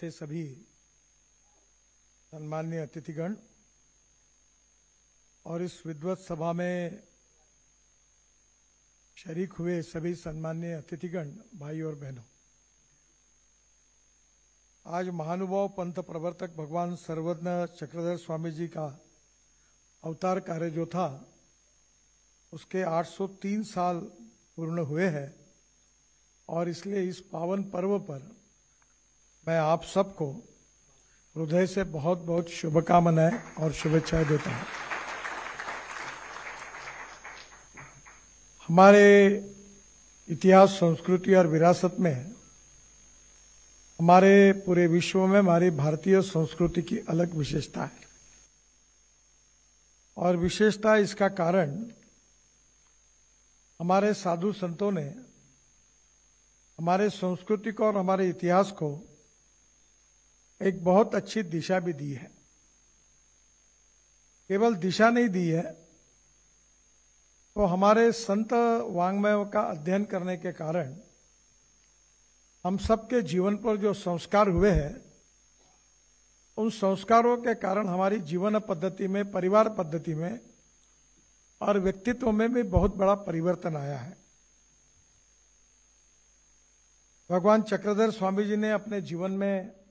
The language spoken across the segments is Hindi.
जैसे सभी सम्माननीय अतिथिगण और इस विद्वत सभा में शरीक हुए सभी सम्माननीय अतिथिगण, भाई और बहनों, आज महानुभाव पंथ प्रवर्तक भगवान सर्वज्ञ चक्रधर स्वामी जी का अवतार कार्य जो था उसके 803 साल पूर्ण हुए हैं और इसलिए इस पावन पर्व पर मैं आप सबको हृदय से बहुत बहुत शुभकामनाएं और शुभेच्छाएं देता हूं। हमारे इतिहास, संस्कृति और विरासत में हमारे पूरे विश्व में हमारी भारतीय संस्कृति की अलग विशेषता है और विशेषता इसका कारण हमारे साधु संतों ने हमारे संस्कृति को और हमारे इतिहास को एक बहुत अच्छी दिशा भी दी है। केवल दिशा नहीं दी है तो हमारे संत वाङ्मयों का अध्ययन करने के कारण हम सबके जीवन पर जो संस्कार हुए हैं उन संस्कारों के कारण हमारी जीवन पद्धति में, परिवार पद्धति में और व्यक्तित्व में भी बहुत बड़ा परिवर्तन आया है। भगवान चक्रधर स्वामी जी ने अपने जीवन में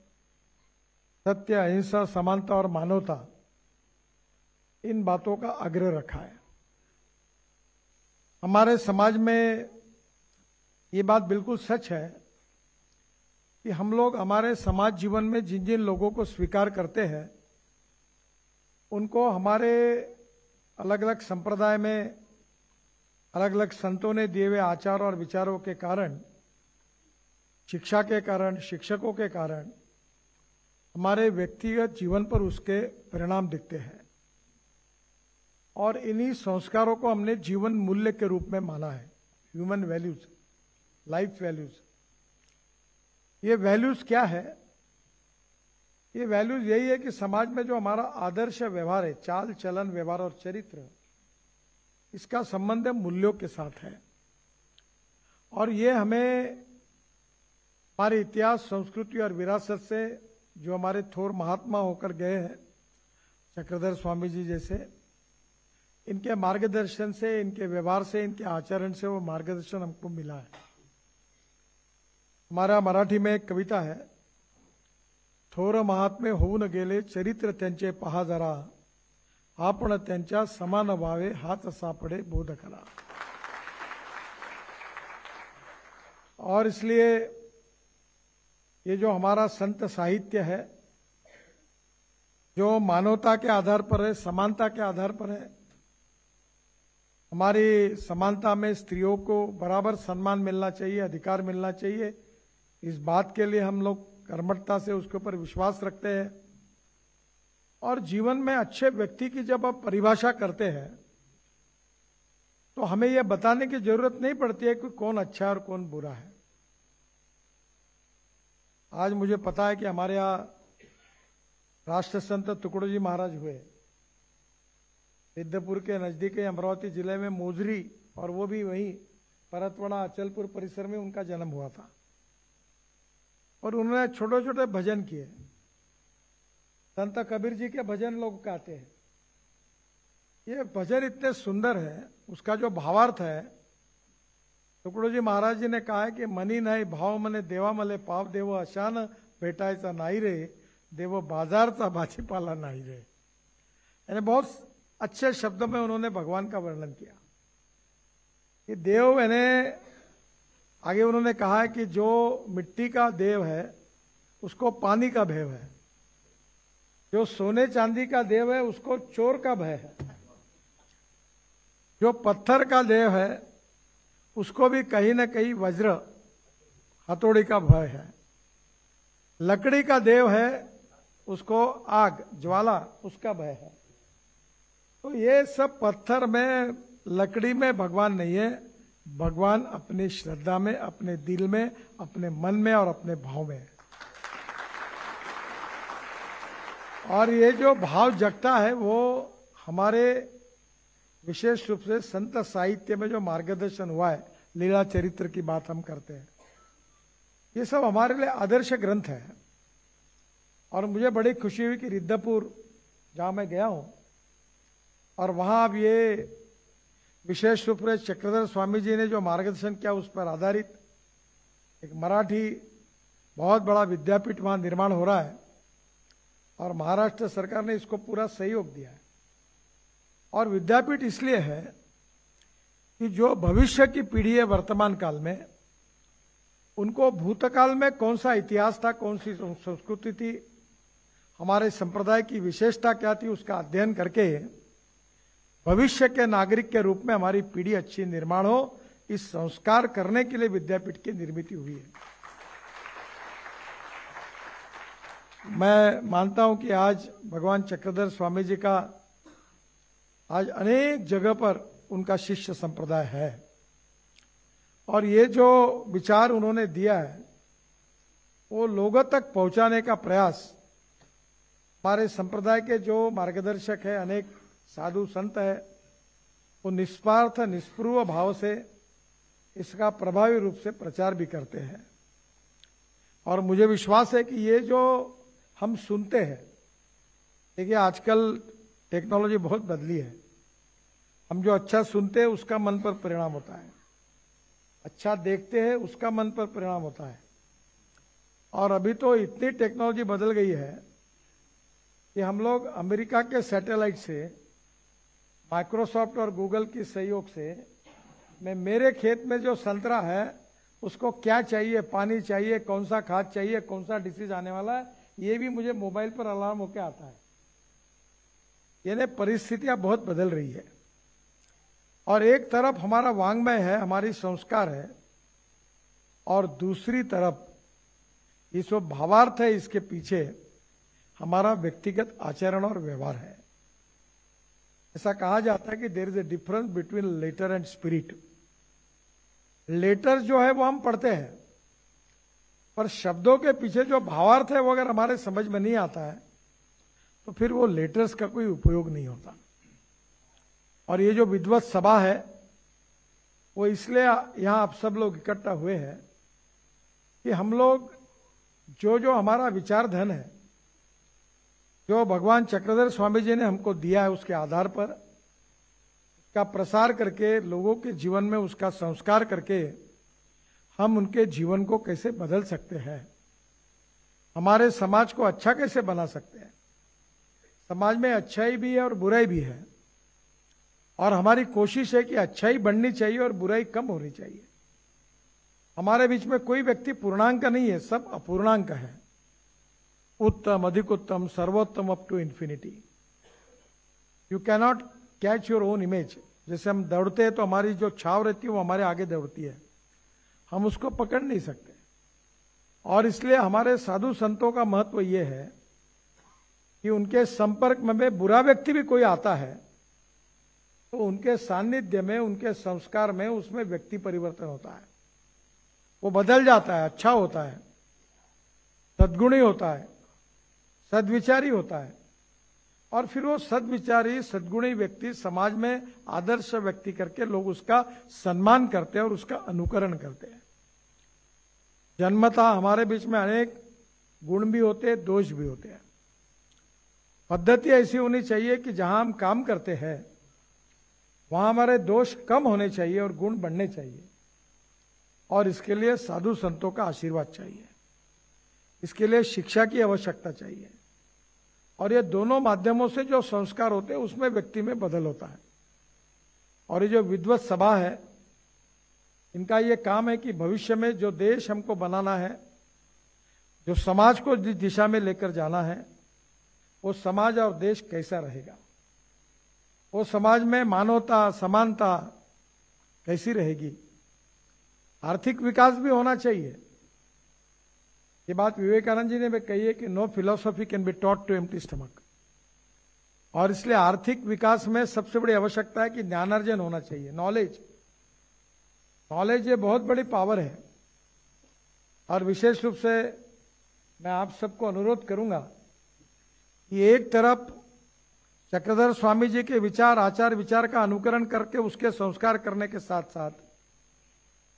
सत्य, अहिंसा, समानता और मानवता, इन बातों का आग्रह रखा है। हमारे समाज में ये बात बिल्कुल सच है कि हम लोग हमारे समाज जीवन में जिन जिन लोगों को स्वीकार करते हैं उनको हमारे अलग अलग संप्रदाय में अलग अलग संतों ने दिए हुए आचार और विचारों के कारण, शिक्षा के कारण, शिक्षकों के कारण हमारे व्यक्तिगत जीवन पर उसके परिणाम दिखते हैं और इन्हीं संस्कारों को हमने जीवन मूल्य के रूप में माना है। Human values, life values. ये वैल्यूज क्या है? ये वैल्यूज यही है कि समाज में जो हमारा आदर्श व्यवहार है, चाल चलन, व्यवहार और चरित्र, इसका संबंध मूल्यों के साथ है और ये हमें हमारे इतिहास, संस्कृति और विरासत से जो हमारे थोर महात्मा होकर गए हैं, चक्रधर स्वामी जी जैसे, इनके मार्गदर्शन से, इनके व्यवहार से, इनके आचरण से वो मार्गदर्शन हमको मिला है। हमारा मराठी में एक कविता है, थोर महात्मे होऊन गेले, चरित्र त्यांचे पहा जरा, आपण त्यांच्या समान व्हावे, हात सापडे बोध करा। और इसलिए ये जो हमारा संत साहित्य है, जो मानवता के आधार पर है, समानता के आधार पर है, हमारी समानता में स्त्रियों को बराबर सम्मान मिलना चाहिए, अधिकार मिलना चाहिए, इस बात के लिए हम लोग कर्मठता से उसके ऊपर विश्वास रखते हैं। और जीवन में अच्छे व्यक्ति की जब आप परिभाषा करते हैं तो हमें यह बताने की जरूरत नहीं पड़ती है कि कौन अच्छा है और कौन बुरा है। आज मुझे पता है कि हमारे यहाँ राष्ट्र संत तुकडोजी महाराज हुए, सिद्धपुर के नजदीक अमरावती जिले में मोजरी, और वो भी वहीं परतवाड़ा अचलपुर परिसर में उनका जन्म हुआ था और उन्होंने छोटे छोटे भजन किए। संत कबीर जी के भजन लोग गाते हैं। ये भजन इतने सुंदर है, उसका जो भावार्थ है, तुकडोजी महाराज जी ने कहा है कि मनी नाही भाव मने देवा मले पाव देव, अशान भेटायचा नाही रे देव, बाजारचा भाजीपाला नाही रे। यानी बहुत अच्छे शब्दों में उन्होंने भगवान का वर्णन किया कि देव, यानी आगे उन्होंने कहा है कि जो मिट्टी का देव है उसको पानी का भय है, जो सोने चांदी का देव है उसको चोर का भय है, जो पत्थर का देव है उसको भी कहीं न कहीं वज्र, हथौड़ी का भय है, लकड़ी का देव है उसको आग, ज्वाला, उसका भय है। तो ये सब पत्थर में, लकड़ी में भगवान नहीं है। भगवान अपनी श्रद्धा में, अपने दिल में, अपने मन में और अपने भाव में है। और ये जो भाव जगता है वो हमारे विशेष रूप से संत साहित्य में जो मार्गदर्शन हुआ है, लीला चरित्र की बात हम करते हैं, ये सब हमारे लिए आदर्श ग्रंथ है। और मुझे बड़ी खुशी हुई कि रिद्धपुर जहाँ मैं गया हूँ और वहाँ अब ये विशेष रूप से चक्रधर स्वामी जी ने जो मार्गदर्शन किया उस पर आधारित एक मराठी बहुत बड़ा विद्यापीठ वहाँ निर्माण हो रहा है और महाराष्ट्र सरकार ने इसको पूरा सहयोग दिया है। और विद्यापीठ इसलिए है कि जो भविष्य की पीढ़ी है वर्तमान काल में, उनको भूतकाल में कौन सा इतिहास था, कौन सी संस्कृति थी, हमारे संप्रदाय की विशेषता क्या थी, उसका अध्ययन करके भविष्य के नागरिक के रूप में हमारी पीढ़ी अच्छी निर्माण हो, इस संस्कार करने के लिए विद्यापीठ की निर्मित हुई है। मैं मानता हूं कि आज भगवान चक्रधर स्वामी जी का आज अनेक जगह पर उनका शिष्य संप्रदाय है और ये जो विचार उन्होंने दिया है वो लोगों तक पहुंचाने का प्रयास हमारे संप्रदाय के जो मार्गदर्शक है, अनेक साधु संत है, वो निस्वार्थ निष्पृह भाव से इसका प्रभावी रूप से प्रचार भी करते हैं। और मुझे विश्वास है कि ये जो हम सुनते हैं, देखिए आजकल टेक्नोलॉजी बहुत बदली है, हम जो अच्छा सुनते हैं उसका मन पर परिणाम होता है, अच्छा देखते हैं उसका मन पर परिणाम होता है। और अभी तो इतनी टेक्नोलॉजी बदल गई है कि हम लोग अमेरिका के सैटेलाइट से, माइक्रोसॉफ्ट और गूगल की सहयोग से, मैं मेरे खेत में जो संतरा है उसको क्या चाहिए, पानी चाहिए, कौन सा खाद चाहिए, कौन सा डिसीज आने वाला है, ये भी मुझे मोबाइल पर अलार्म होके आता है। यानी परिस्थितियां बहुत बदल रही है और एक तरफ हमारा वांग्मय है, हमारी संस्कार है, और दूसरी तरफ ये जो भावार्थ है इसके पीछे हमारा व्यक्तिगत आचरण और व्यवहार है। ऐसा कहा जाता है कि there is a difference between letter and spirit. Letter जो है वो हम पढ़ते हैं, पर शब्दों के पीछे जो भावार्थ है वो अगर हमारे समझ में नहीं आता है तो फिर वो लेटर्स का कोई उपयोग नहीं होता। और ये जो विद्वत सभा है वो इसलिए यहां आप सब लोग इकट्ठा हुए हैं कि हम लोग जो हमारा विचार धन है, जो भगवान चक्रधर स्वामी जी ने हमको दिया है, उसके आधार पर उसका प्रसार करके, लोगों के जीवन में उसका संस्कार करके हम उनके जीवन को कैसे बदल सकते हैं, हमारे समाज को अच्छा कैसे बना सकते हैं। समाज में अच्छाई भी है और बुराई भी है और हमारी कोशिश है कि अच्छाई बढ़नी चाहिए और बुराई कम होनी चाहिए। हमारे बीच में कोई व्यक्ति पूर्णांक नहीं है, सब अपूर्णांक है। उत्तम, अधिक उत्तम, सर्वोत्तम up to infinity. You cannot catch your own image. जैसे हम दौड़ते हैं तो हमारी जो छाव रहती है वो हमारे आगे दौड़ती है, हम उसको पकड़ नहीं सकते। और इसलिए हमारे साधु संतों का महत्व यह है कि उनके संपर्क में बुरा व्यक्ति भी कोई आता है तो उनके सानिध्य में, उनके संस्कार में, उसमें व्यक्ति परिवर्तन होता है, वो बदल जाता है, अच्छा होता है, सद्गुणी होता है, सद्विचारी होता है। और फिर वो सद्विचारी सद्गुणी व्यक्ति समाज में आदर्श व्यक्ति करके लोग उसका सम्मान करते हैं और उसका अनुकरण करते हैं। जन्मतः हमारे बीच में अनेक गुण भी होते हैं, दोष भी होते हैं। पद्धति ऐसी होनी चाहिए कि जहां हम काम करते हैं वहां हमारे दोष कम होने चाहिए और गुण बढ़ने चाहिए। और इसके लिए साधु संतों का आशीर्वाद चाहिए, इसके लिए शिक्षा की आवश्यकता चाहिए। और ये दोनों माध्यमों से जो संस्कार होते हैं उसमें व्यक्ति में बदल होता है। और ये जो विद्वत सभा है, इनका ये काम है कि भविष्य में जो देश हमको बनाना है, जो समाज को जिस दिशा में लेकर जाना है, वो समाज और देश कैसा रहेगा, वो समाज में मानवता, समानता कैसी रहेगी, आर्थिक विकास भी होना चाहिए। ये बात विवेकानंद जी ने भी कही है कि no philosophy can be taught to empty stomach. और इसलिए आर्थिक विकास में सबसे बड़ी आवश्यकता है कि ज्ञानार्जन होना चाहिए, नॉलेज। नॉलेज ये बहुत बड़ी पावर है। और विशेष रूप से मैं आप सबको अनुरोध करूंगा कि एक तरफ चक्रधर स्वामी जी के विचार, आचार विचार का अनुकरण करके उसके संस्कार करने के साथ साथ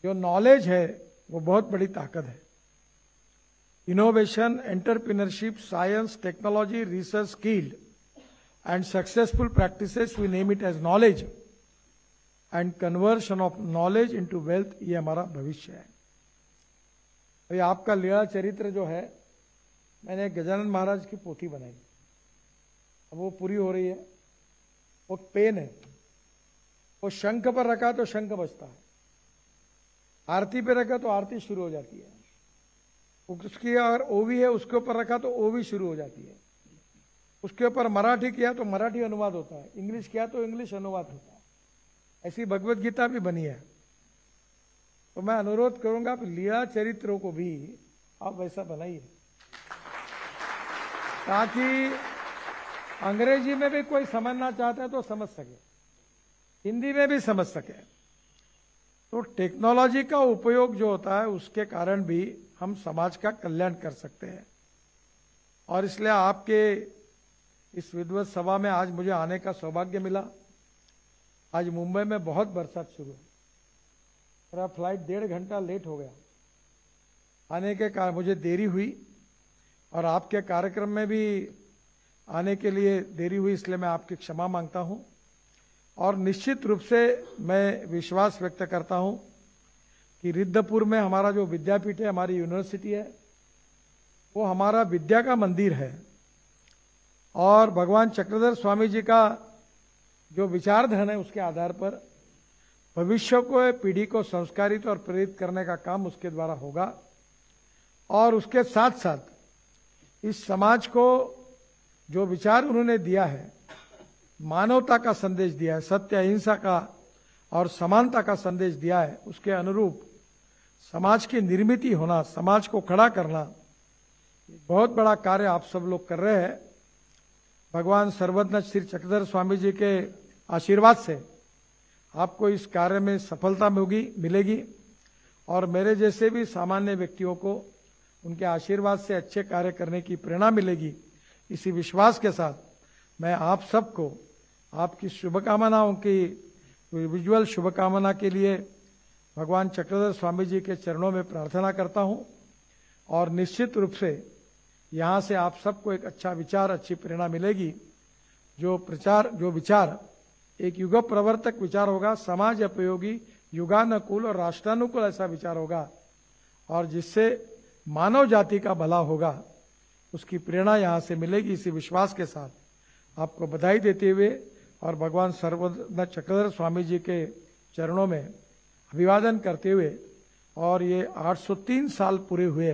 जो नॉलेज है वो बहुत बड़ी ताकत है। innovation, entrepreneurship, science, technology, research, skilled and successful practices, we name it as knowledge, and conversion of knowledge into wealth, ये हमारा भविष्य है। अभी आपका लीला चरित्र जो है, मैंने गजानन महाराज की पोथी बनाई, अब वो पूरी हो रही है। वो पेन है, वो शंख पर रखा तो शंख बजता है, आरती पे रखा तो आरती शुरू हो जाती है, उसकी अगर ओवी है उसके ऊपर रखा तो ओवी शुरू हो जाती है, उसके ऊपर मराठी किया तो मराठी अनुवाद होता है, इंग्लिश किया तो इंग्लिश अनुवाद होता है। ऐसी भगवत गीता भी बनी है। तो मैं अनुरोध करूंगा कि लीला चरित्रों को भी आप वैसा बनाइए, ताकि अंग्रेजी में भी कोई समझना चाहता है तो समझ सके, हिंदी में भी समझ सके। तो टेक्नोलॉजी का उपयोग जो होता है उसके कारण भी हम समाज का कल्याण कर सकते हैं। और इसलिए आपके इस विद्वत सभा में आज मुझे आने का सौभाग्य मिला। आज मुंबई में बहुत बरसात शुरू है, मेरा फ्लाइट 1.5 घंटा लेट हो गया, आने के कारण मुझे देरी हुई, और आपके कार्यक्रम में भी आने के लिए देरी हुई, इसलिए मैं आपकी क्षमा मांगता हूं। और निश्चित रूप से मैं विश्वास व्यक्त करता हूं कि रिद्धपुर में हमारा जो विद्यापीठ है, हमारी यूनिवर्सिटी है, वो हमारा विद्या का मंदिर है। और भगवान चक्रधर स्वामी जी का जो विचारधन है, उसके आधार पर भविष्य को, पीढ़ी को संस्कारित और प्रेरित करने का काम उसके द्वारा होगा। और उसके साथ साथ इस समाज को जो विचार उन्होंने दिया है, मानवता का संदेश दिया है, सत्य अहिंसा का और समानता का संदेश दिया है, उसके अनुरूप समाज की निर्मित होना, समाज को खड़ा करना, बहुत बड़ा कार्य आप सब लोग कर रहे हैं। भगवान सर्वज्ञ श्री चक्रधर स्वामी जी के आशीर्वाद से आपको इस कार्य में सफलता मिलेगी, और मेरे जैसे भी सामान्य व्यक्तियों को उनके आशीर्वाद से अच्छे कार्य करने की प्रेरणा मिलेगी। इसी विश्वास के साथ मैं आप सबको आपकी शुभकामनाओं की विजुअल शुभकामना के लिए भगवान चक्रधर स्वामी जी के चरणों में प्रार्थना करता हूं। और निश्चित रूप से यहाँ से आप सबको एक अच्छा विचार, अच्छी प्रेरणा मिलेगी। जो विचार एक युग प्रवर्तक विचार होगा, समाज उपयोगी, युगानुकूल और राष्ट्रानुकूल ऐसा विचार होगा, और जिससे मानव जाति का भला होगा, उसकी प्रेरणा यहाँ से मिलेगी। इसी विश्वास के साथ आपको बधाई देते हुए और भगवान सर्वज्ञ चक्रधर स्वामी जी के चरणों में अभिवादन करते हुए, और ये 803 साल पूरे हुए,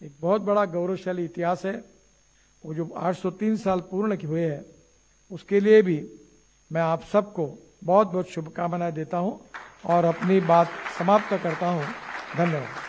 एक बहुत बड़ा गौरवशाली इतिहास है। वो जो 803 साल पूर्ण हुए हैं, उसके लिए भी मैं आप सबको बहुत बहुत शुभकामनाएं देता हूं और अपनी बात समाप्त करता हूं। धन्यवाद।